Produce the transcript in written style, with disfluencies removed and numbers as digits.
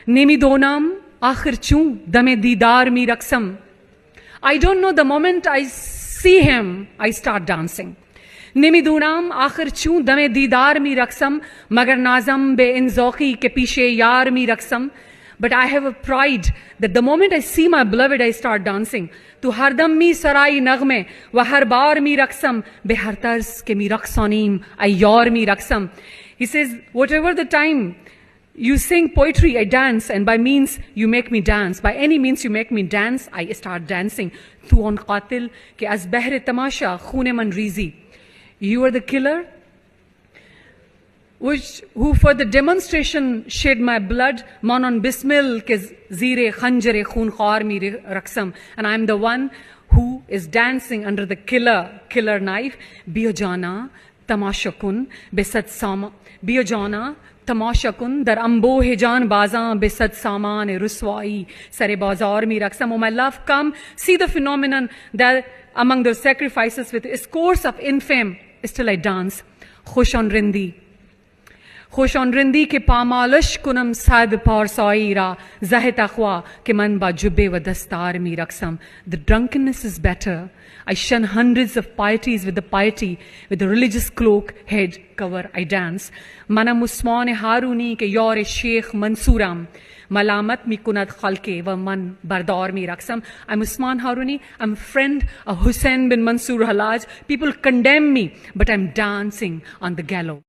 Nemidonam akhir chu dame didar mi raksam. I don't know, the moment I see him, I start dancing. Nemidunam akhir chu dame didar mi raksam, magar nazam be inzoqi ke pishe yar mi raksam. But I have a pride that the moment I see my beloved, I start dancing. Tu hardam mi sarai nagme, wa har bar mi raksam, be har tarz ke mi raksanim, ay yor mi raksam. He says, whatever the time you sing poetry, I dance, and by means you make me dance. By any means you make me dance, I start dancing. Tu on qatil ke az behre tamasha khune man rizi. You are the killer who for the demonstration shed my blood, manon bismil ke zire khanjare khun khar mi raksam. And I am the one who is dancing under the killer knife. Biojana tamashakun besat sama. Biojana tamashakun dar ambo hejan bazan besat saman ruswai sare bazar mi raksam. Oh my love, come see the phenomenon that among the sacrifices with scores of infame, still I dance. Khush on rindi. خوش آن رندی که پامالش کنم صد پارسایی را زه تقوا که من با جبه و دستار می رقصم. The drunkenness is better. I shun hundreds of pieties with the piety, with the religious cloak, head cover, I dance. منم عثمان هارونی که یار شیخ منصورم. ملامت می کند خلقه و من بردار می رقصم. I'm Usman Haruni. I'm a friend of Hussein bin Mansour Halaj. People condemn me, but I'm dancing on the gallows.